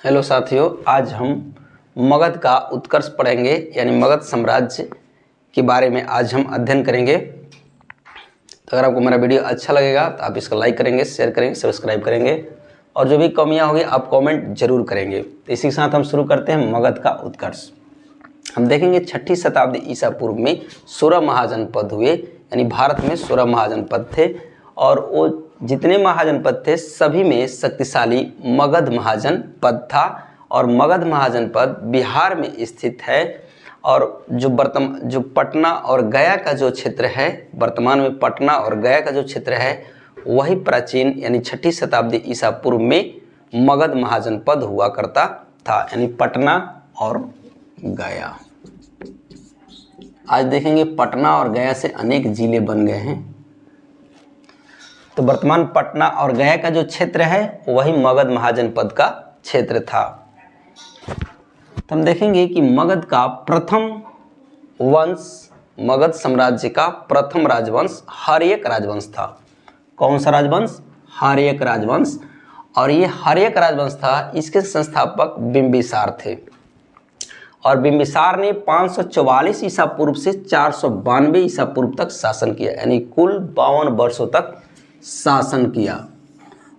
Hello साथियों, आज हम मगध का उत्कर्ष पढ़ेंगे, यानी मगध साम्राज्य के बारे में आज हम अध्ययन करेंगे। तो अगर आपको मेरा वीडियो अच्छा लगेगा तो आप इसको लाइक करेंगे, शेयर करेंगे, सब्सक्राइब करेंगे और जो भी कमियां होगी आप कमेंट जरूर करेंगे। तो इसी के साथ हम शुरू करते हैं मगध का उत्कर्ष। हम देखेंगे 6ठी शताब्दी ईसा पूर्व में 16 महाजनपद हुए, यानी भारत में 16 महाजनपद थे और वो जितने महाजनपद थे सभी में शक्तिशाली मगध महाजनपद था। और मगध महाजनपद बिहार में स्थित है और जो पटना और गया का जो क्षेत्र है, वर्तमान में पटना और गया का जो क्षेत्र है वही प्राचीन यानी 6ठी शताब्दी ईसा पूर्व में मगध महाजनपद हुआ करता था, यानी पटना और गया। आज देखेंगे पटना और गया से अनेक जिले बन गए हैं। तो वर्तमान पटना और गया का जो क्षेत्र है वही मगध महाजनपद का क्षेत्र था। तो हम देखेंगे कि मगध का प्रथम वंश, मगध साम्राज्य का प्रथम राजवंश हर्यक राजवंश था। कौन सा राजवंश? हर्यक राजवंश। और ये हर्यक राजवंश था, इसके संस्थापक बिंबिसार थे और बिंबिसार ने 544 ईसा पूर्व से 492 ईसा पूर्व तक शासन किया, यानी कुल 52 वर्षों तक शासन किया।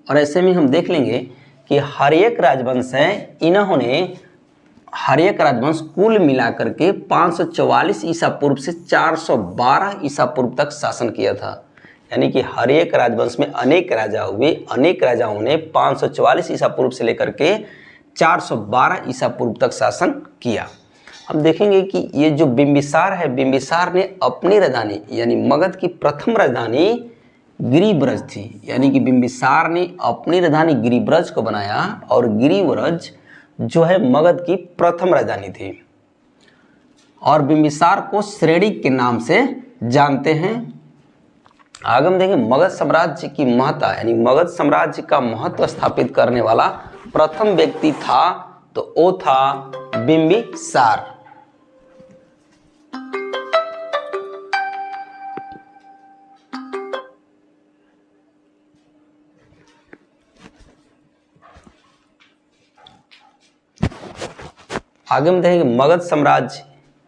और ऐसे में हम देख लेंगे कि हर्यक राजवंश है, इन्होंने हर्यक राजवंश कुल मिलाकर के 544 ईसा पूर्व से 412 ईसा पूर्व तक शासन किया था। यानी कि हर्यक राजवंश में अनेक राजा हुए, अनेक राजाओं ने 544 ईसा पूर्व से लेकर के 412 ईसा पूर्व तक शासन किया। हम देखेंगे कि ये जो बिंबिसार है, बिंबिसार ने अपनी राजधानी यानी मगध की प्रथम राजधानी गिरिब्रज थी, यानी कि बिंबिसार ने अपनी राजधानी गिरिब्रज को बनाया और गिरिब्रज जो है मगध की प्रथम राजधानी थी। और बिंबिसार को श्रेणी के नाम से जानते हैं। आगे हम देखेंगे मगध साम्राज्य की महत्ता, यानी मगध साम्राज्य का महत्व स्थापित करने वाला प्रथम व्यक्ति था तो वो था बिंबिसार। आगे हम देखेंगे मगध साम्राज्य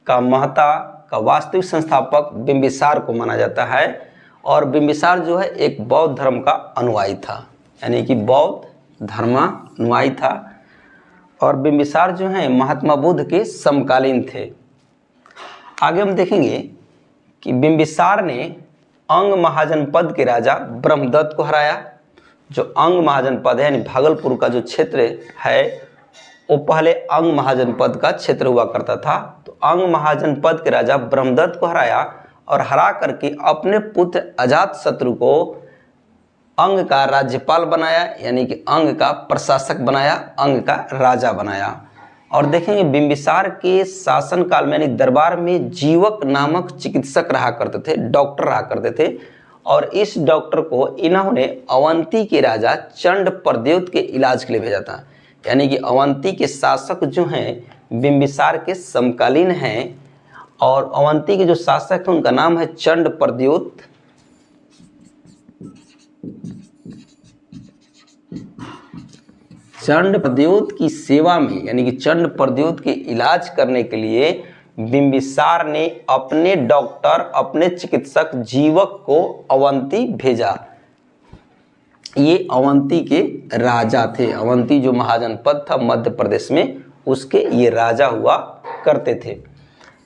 का महत्ता का वास्तविक संस्थापक बिंबिसार को माना जाता है और बिंबिसार जो है एक बौद्ध धर्म का अनुयायी था, यानी कि बौद्ध धर्मानुयायी था। और बिंबिसार जो है महात्मा बुद्ध के समकालीन थे। आगे हम देखेंगे कि बिंबिसार ने अंग महाजनपद के राजा ब्रह्मदत्त को हराया। जो अंग महाजनपद है यानी भागलपुर का जो क्षेत्र है वो पहले अंग महाजनपद का क्षेत्र हुआ करता था। तो अंग महाजनपद के राजा ब्रह्मदत्त को हराया और हरा करके अपने पुत्र अजातशत्रु को अंग का राज्यपाल बनाया, यानी कि अंग का प्रशासक बनाया, अंग का राजा बनाया। और देखेंगे बिंबिसार के शासन काल में यानी दरबार में जीवक नामक चिकित्सक रहा करते थे, डॉक्टर रहा करते थे। और इस डॉक्टर को इन्होंने अवंती के राजा चंड प्रद्योत के इलाज के लिए भेजा था, यानी कि अवंती के शासक जो हैं बिंबिसार के समकालीन हैं। और अवंती के जो शासक हैं उनका नाम है चंड प्रद्योत। चंड प्रद्योत की सेवा में यानी कि चंड प्रद्योत के इलाज करने के लिए बिंबिसार ने अपने डॉक्टर, अपने चिकित्सक जीवक को अवंती भेजा। ये अवंती के राजा थे। अवंती जो महाजनपद था मध्य प्रदेश में, उसके ये राजा हुआ करते थे।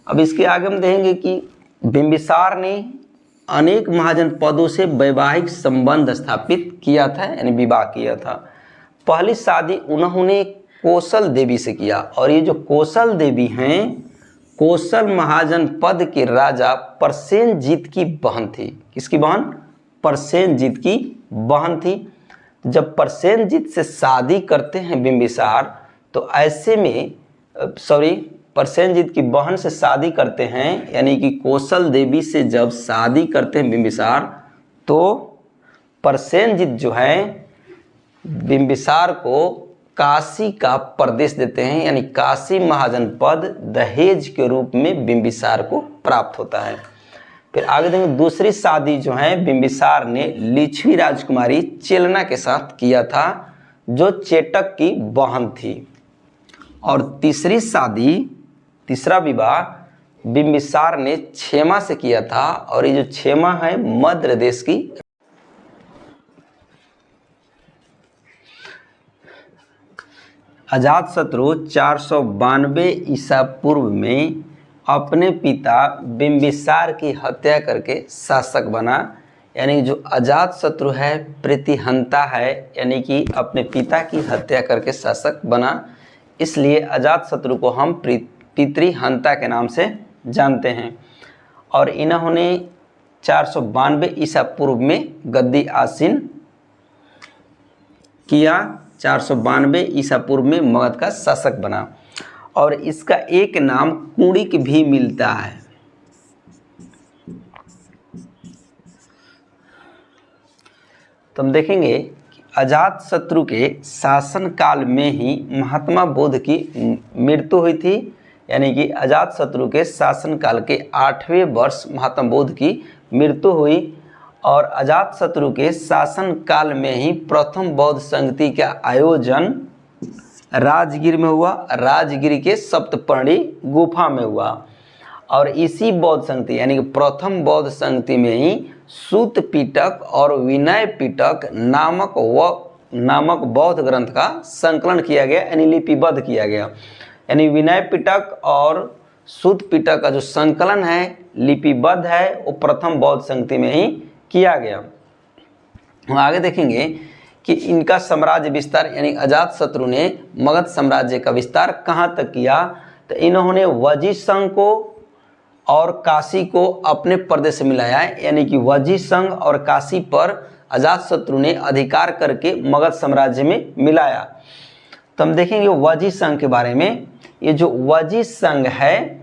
अब इसके आगे हम देखेंगे कि बिंबिसार ने अनेक महाजनपदों से वैवाहिक संबंध स्थापित किया था, यानी विवाह किया था। पहली शादी उन्होंने कौशल देवी से किया और ये जो कौशल देवी हैं, कौशल महाजनपद के राजा प्रसेनजीत की बहन थी। किसकी बहन? प्रसेनजीत की बहन थी। जब प्रसेनजीत से शादी करते हैं बिंबिसार तो ऐसे में प्रसेनजीत की बहन से शादी करते हैं, यानी कि कौशल देवी से जब शादी करते हैं बिंबिसार तो प्रसेनजीत जो है बिंबिसार को काशी का प्रदेश देते हैं, यानी काशी महाजनपद दहेज के रूप में बिंबिसार को प्राप्त होता है। फिर आगे देखेंगे दूसरी शादी जो है बिंबिसार ने लिच्छवी राजकुमारी चेलना के साथ किया था, जो चेटक की बहन थी। और तीसरा विवाह बिंबिसार ने क्षेमा से किया था, और ये जो क्षेमा है मध्य देश की। अजातशत्रु 492 ईसा पूर्व में अपने पिता बिंबिसार की हत्या करके शासक बना। यानी जो अजातशत्रु है प्रतिहंता है, यानी कि अपने पिता की हत्या करके शासक बना, इसलिए अजातशत्रु को हम पितृहंता के नाम से जानते हैं। और इन्होंने 492 ईसा पूर्व में गद्दी आसीन किया, 492 ईसा पूर्व में मगध का शासक बना। और इसका एक नाम कुणिक भी मिलता है। तो हम देखेंगे कि अजातशत्रु के शासन काल में ही महात्मा बुद्ध की मृत्यु हुई थी। यानी कि अजातशत्रु के शासन काल के 8वें वर्ष महात्मा बुद्ध की मृत्यु हुई, और अजातशत्रु के शासन काल में ही प्रथम बौद्ध संगति का आयोजन राजगीर में हुआ, राजगीर के सप्तपर्णी गुफा में हुआ। और इसी बौद्ध संगति यानी कि प्रथम बौद्ध संगति में ही सूत पिटक और विनय पिटक नामक बौद्ध ग्रंथ का संकलन किया गया, यानी लिपिबद्ध किया गया। यानी विनय पिटक और सूत पिटक का जो संकलन है लिपिबद्ध है, वो प्रथम बौद्ध संगति में ही किया गया। हम आगे देखेंगे कि इनका साम्राज्य विस्तार, यानी अजातशत्रु ने मगध साम्राज्य का विस्तार कहाँ तक किया। तो इन्होंने वजीसंघ को और काशी को अपने प्रदेश से मिलाया है, यानी कि वजीसंघ और काशी पर अजातशत्रु ने अधिकार करके मगध साम्राज्य में मिलाया। तो हम देखेंगे वजीसंघ के बारे में। ये जो वजीसंघ है,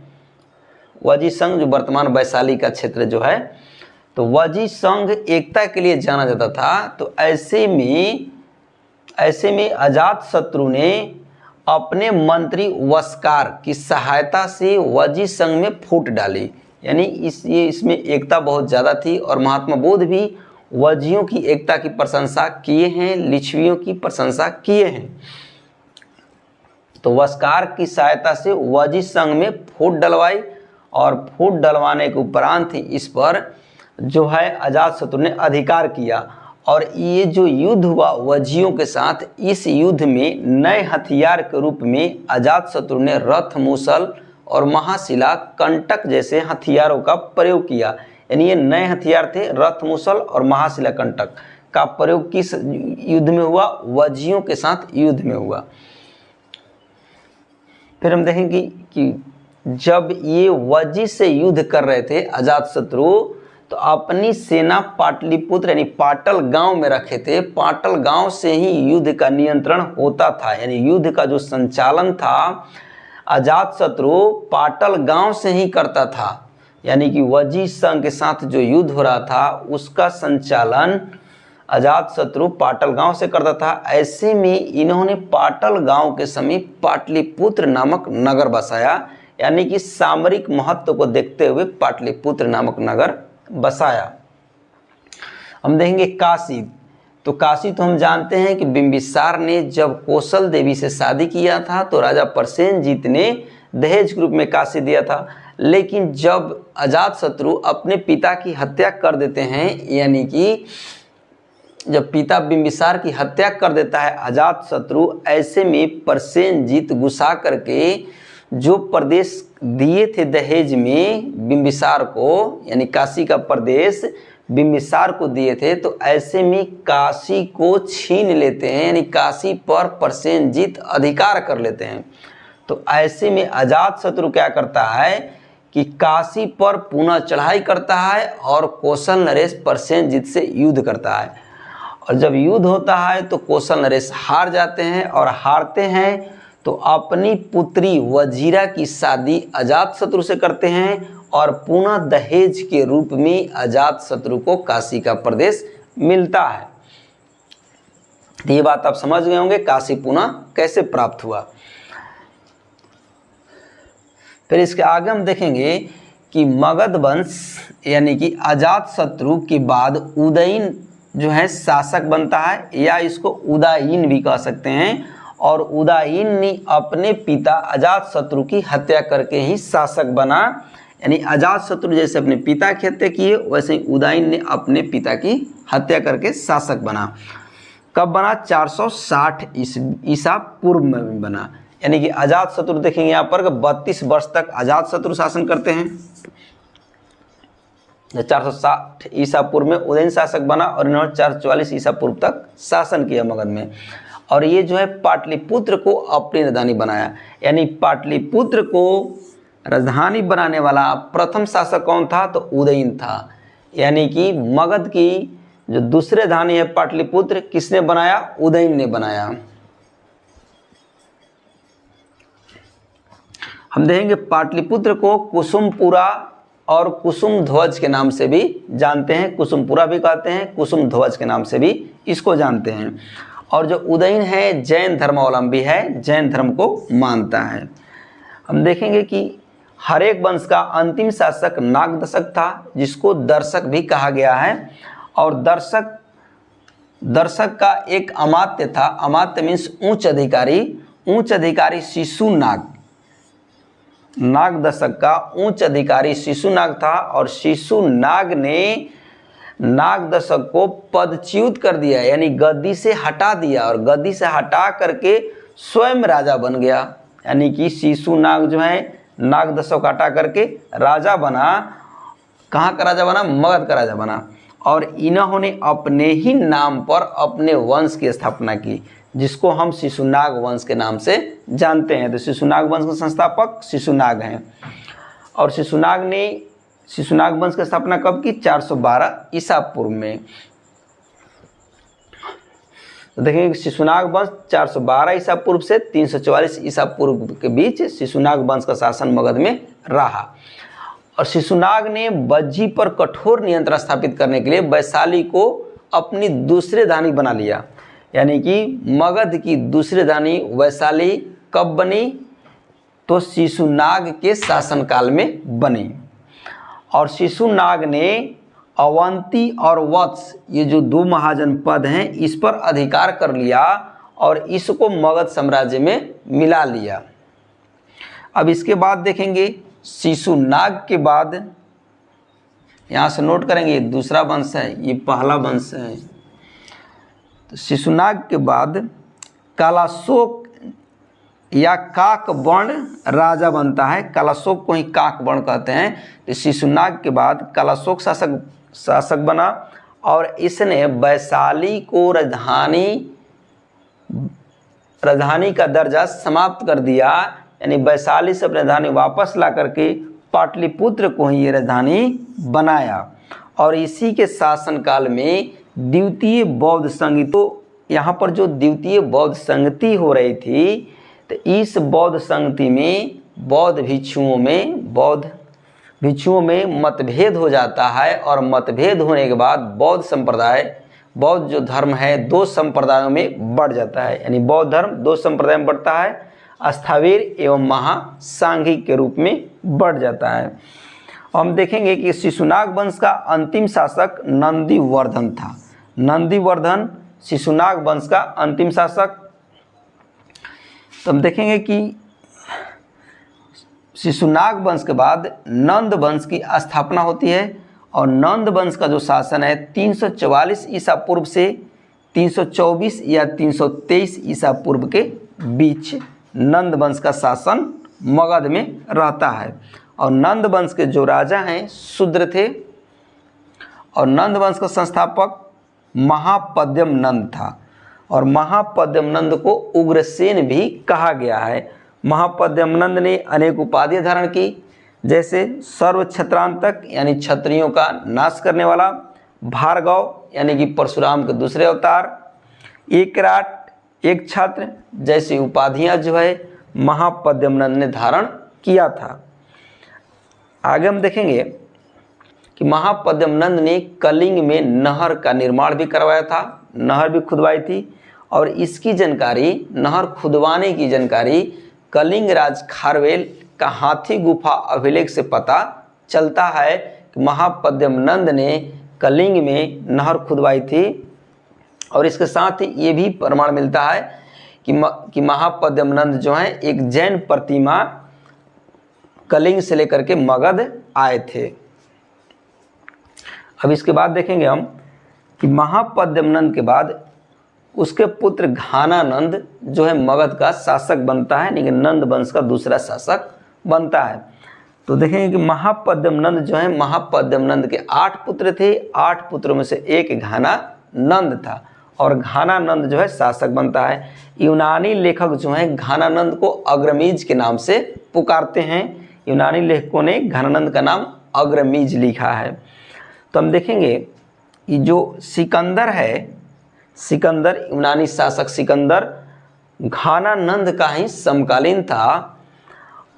वजीसंघ जो वर्तमान वैशाली का क्षेत्र जो है, तो वजीसंघ एकता के लिए जाना जाता था। तो ऐसे में अजातशत्रु ने अपने मंत्री वस्कार की सहायता से वजीसंघ में फूट डाली। यानी इसमें एकता बहुत ज़्यादा थी, और महात्मा बुद्ध भी वजियों की एकता की प्रशंसा किए हैं, लिच्छवियों की प्रशंसा किए हैं। तो वस्कार की सहायता से वजीसंघ में फूट डलवाई, और फूट डलवाने के उपरांत ही इस पर जो है अजातशत्रु ने अधिकार किया। और ये जो युद्ध हुआ वजियों के साथ, इस युद्ध में नए हथियार के रूप में अजातशत्रु ने रथ, मूसल और महाशिला कंटक जैसे हथियारों का प्रयोग किया। यानी ये नए हथियार थे, रथ, मूसल और महाशिला कंटक का प्रयोग किस युद्ध में हुआ? वजियों के साथ युद्ध में हुआ। फिर हम देखेंगे कि जब ये वजी से युद्ध कर रहे थे अजातशत्रु, तो अपनी सेना पाटलिपुत्र यानी पाटल गांव में रखे थे। पाटल गांव से ही युद्ध का नियंत्रण होता था, यानी युद्ध का जो संचालन था अजातशत्रु पाटल गांव से ही करता था। यानी कि वजीसंघ के साथ जो युद्ध हो रहा था उसका संचालन अजातशत्रु पाटल गांव से करता था। ऐसे में इन्होंने पाटल गांव के समीप पाटलिपुत्र नामक नगर बसाया, यानी कि सामरिक महत्व को देखते हुए पाटलिपुत्र नामक नगर बसाया। हम देखेंगे काशी। तो काशी तो हम जानते हैं कि बिंबिसार ने जब कौशल देवी से शादी किया था तो राजा प्रसेनजीत ने दहेज के रूप में काशी दिया था। लेकिन जब अजातशत्रु अपने पिता की हत्या कर देते हैं, यानी कि जब पिता बिंबिसार की हत्या कर देता है अजातशत्रु, ऐसे में प्रसेनजीत गुस्सा करके जो प्रदेश दिए थे दहेज में बिंबिसार को, यानी काशी का प्रदेश बिंबिसार को दिए थे, तो ऐसे में काशी को छीन लेते हैं, यानी काशी पर प्रसेनजीत अधिकार कर लेते हैं। तो ऐसे में अजातशत्रु क्या करता है कि काशी पर पुनः चढ़ाई करता है और कौशल नरेश प्रसेनजीत से युद्ध करता है। और जब युद्ध होता है तो कौशल नरेश हार जाते हैं, और हारते हैं तो अपनी पुत्री वजीरा की शादी अजातशत्रु से करते हैं, और पुनः दहेज के रूप में अजातशत्रु को काशी का प्रदेश मिलता है। ये बात आप समझ गए होंगे काशी पुनः कैसे प्राप्त हुआ। फिर इसके आगे हम देखेंगे कि मगध वंश यानी कि अजातशत्रु के बाद उदयीन जो है शासक बनता है, या इसको उदयीन भी कह सकते हैं। और उदयन ने अपने पिता अजातशत्रु की हत्या करके ही शासक बना। यानी अजातशत्रु जैसे अपने पिता की हत्या किए, वैसे ही उदयन ने अपने पिता की हत्या करके शासक बना। कब बना? 460 ईसा पूर्व में बना। यानी कि अजातशत्रु देखेंगे यहाँ पर 32 वर्ष तक अजातशत्रु शासन करते हैं। 460 ईसा पूर्व में उदयन शासक बना और इन्होंने 444 ईसा पूर्व तक शासन किया मगध में। और ये जो है पाटलिपुत्र को अपनी राजधानी बनाया। यानी पाटलिपुत्र को राजधानी बनाने वाला प्रथम शासक कौन था? तो उदयन था। यानी कि मगध की जो दूसरी राजधानी है पाटलिपुत्र, किसने बनाया? उदयन ने बनाया। हम देखेंगे पाटलिपुत्र को कुसुमपुरा और कुसुम ध्वज के नाम से भी जानते हैं। कुसुमपुरा भी कहते हैं, कुसुम ध्वज के नाम से भी इसको जानते हैं। और जो उदयन है जैन धर्मावलंबी है, जैन धर्म को मानता है। हम देखेंगे कि हर एक वंश का अंतिम शासक नागदशक था, जिसको दर्शक भी कहा गया है। और दर्शक का एक अमात्य था। अमात्य मीन्स उच्च अधिकारी शिशुनाग। नागदशक का उच्च अधिकारी शिशुनाग था और शिशुनाग ने नागदशक को पदच्युत कर दिया, यानी गद्दी से हटा दिया और गद्दी से हटा करके स्वयं राजा बन गया। यानी कि शिशुनाग जो है नागदशक हटा करके राजा बना। कहाँ का राजा बना? मगध का राजा बना। और इन्होंने अपने ही नाम पर अपने वंश की स्थापना की, जिसको हम शिशुनाग वंश के नाम से जानते हैं। तो शिशुनाग वंश के संस्थापक शिशुनाग हैं। और शिशुनाग वंश की स्थापना कब की? 412 ईसा पूर्व में। तो देखेंगे शिशुनाग वंश 412 ईसा पूर्व से 344 ईसा पूर्व के बीच शिशुनाग वंश का शासन मगध में रहा। और शिशुनाग ने बज्जी पर कठोर नियंत्रण स्थापित करने के लिए वैशाली को अपनी दूसरी राजधानी बना लिया। यानी कि मगध की दूसरी राजधानी वैशाली कब बनी? तो शिशुनाग के शासनकाल में बनी। और शिशुनाग ने अवंती और वत्स, ये जो दो महाजनपद हैं, इस पर अधिकार कर लिया और इसको मगध साम्राज्य में मिला लिया। अब इसके बाद देखेंगे शिशुनाग के बाद, यहाँ से नोट करेंगे, ये दूसरा वंश है, ये पहला वंश है। तो शिशुनाग के बाद कालाशोक या काकवर्ण राजा बनता है। कालाशोक को ही काकवर्ण कहते हैं। तो शिशुनाग के बाद कालाशोक शासक बना और इसने वैशाली को राजधानी का दर्जा समाप्त कर दिया। यानी वैशाली से राजधानी वापस ला करके पाटलिपुत्र को ही ये राजधानी बनाया। और इसी के शासनकाल में द्वितीय बौद्ध संगति, तो यहाँ पर जो द्वितीय बौद्ध संगति हो रही थी, तो इस बौद्ध संगति में बौद्ध भिक्षुओं में मतभेद हो जाता है। और मतभेद होने के बाद बौद्ध जो धर्म है दो संप्रदायों में बढ़ जाता है। यानी बौद्ध धर्म दो संप्रदाय में बढ़ता है, स्थावीर एवं महासांघिक के रूप में बढ़ जाता है। हम देखेंगे कि शिशुनाग वंश का अंतिम शासक नंदीवर्धन था। नंदीवर्धन शिशुनाग वंश का अंतिम शासक। तो हम देखेंगे कि शिशुनाग वंश के बाद नंद वंश की स्थापना होती है। और नंद वंश का जो शासन है 344 ईसा पूर्व से 324 या 323 ईसा पूर्व के बीच नंद वंश का शासन मगध में रहता है। और नंद वंश के जो राजा हैं शूद्र थे। और नंद वंश का संस्थापक महापद्यम नंद था। और महापद्यम नंद को उग्रसेन भी कहा गया है। महापद्यम नंद ने अनेक उपाधियां धारण की, जैसे सर्व क्षत्रांतक यानी क्षत्रियों का नाश करने वाला, भार्गव यानी कि परशुराम के दूसरे अवतार, एकराट एक छात्र जैसी उपाधियां जो है महापद्यम नंद ने धारण किया था। आगे हम देखेंगे कि महापद्यम नंद ने कलिंग में नहर का निर्माण भी करवाया था, नहर भी खुदवाई थी। और इसकी जानकारी, नहर खुदवाने की जानकारी कलिंग राज खारवेल का हाथी गुफा अभिलेख से पता चलता है कि महापद्यम नंद ने कलिंग में नहर खुदवाई थी। और इसके साथ ही ये भी प्रमाण मिलता है कि महापद्मनंद जो है एक जैन प्रतिमा कलिंग से लेकर के मगध आए थे। अब इसके बाद देखेंगे हम कि महापद्मनंद के बाद उसके पुत्र घानानंद जो है मगध का शासक बनता है, लेकिन नंद वंश का दूसरा शासक बनता है। तो देखेंगे कि महापद्मनंद जो है, महापद्मनंद के 8 पुत्र थे, 8 पुत्रों में से एक घानानंद था और घानानंद जो है शासक बनता है। यूनानी लेखक जो हैं घानानंद को अग्रमीज के नाम से पुकारते हैं। यूनानी लेखकों ने घानानंद का नाम अग्रमीज लिखा है। तो हम देखेंगे कि जो सिकंदर है, सिकंदर यूनानी शासक सिकंदर घानानंद का ही समकालीन था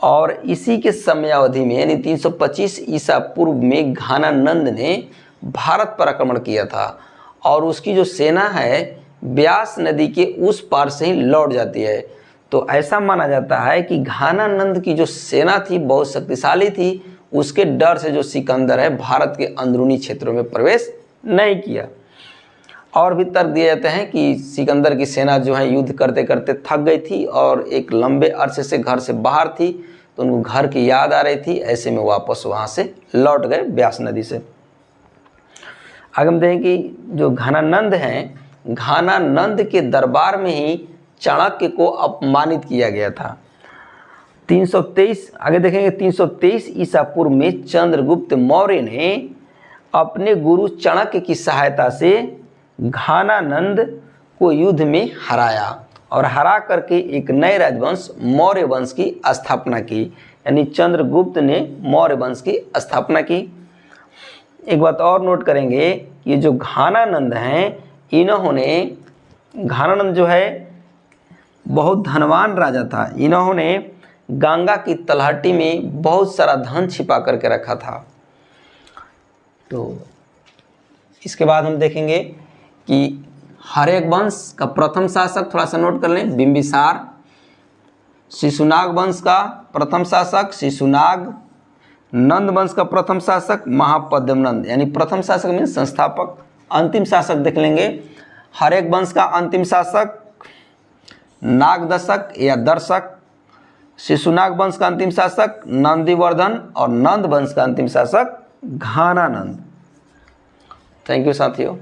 और इसी के समयावधि में यानी 325 ईसा पूर्व में घानानंद ने भारत पर आक्रमण किया था और उसकी जो सेना है ब्यास नदी के उस पार से ही लौट जाती है। तो ऐसा माना जाता है कि घानानंद की जो सेना थी बहुत शक्तिशाली थी, उसके डर से जो सिकंदर है भारत के अंदरूनी क्षेत्रों में प्रवेश नहीं किया। और भी तर्क दिए जाते हैं कि सिकंदर की सेना जो है युद्ध करते करते थक गई थी और एक लंबे अरसे से घर से बाहर थी, तो उनको घर की याद आ रही थी, ऐसे में वापस वहाँ से लौट गए ब्यास नदी से। आगे हम देखें कि जो घानानंद हैं, घानानंद के दरबार में ही चाणक्य को अपमानित किया गया था। 323 आगे देखेंगे 323 ईसा पूर्व में चंद्रगुप्त मौर्य ने अपने गुरु चाणक्य की सहायता से घानानंद को युद्ध में हराया और हरा करके एक नए राजवंश मौर्य वंश की स्थापना की, यानी चंद्रगुप्त ने मौर्य वंश की स्थापना की। एक बात और नोट करेंगे, ये जो घानानंद हैं, इन्होंने घानानंद जो है बहुत धनवान राजा था। इन्होंने गंगा की तलहटी में बहुत सारा धन छिपा करके रखा था। तो इसके बाद हम देखेंगे कि हर्यक वंश का प्रथम शासक थोड़ा सा नोट कर लें, बिंबिसार। शिशुनाग वंश का प्रथम शासक शिशुनाग। नंद वंश का प्रथम शासक महापद्मनंद, यानी प्रथम शासक मीन संस्थापक। अंतिम शासक देख लेंगे, हर्यक वंश का अंतिम शासक नागदशक या दर्शक। शिशुनाग वंश का अंतिम शासक नंदीवर्धन और नंद वंश का अंतिम शासक घानानंद। थैंक यू साथियों।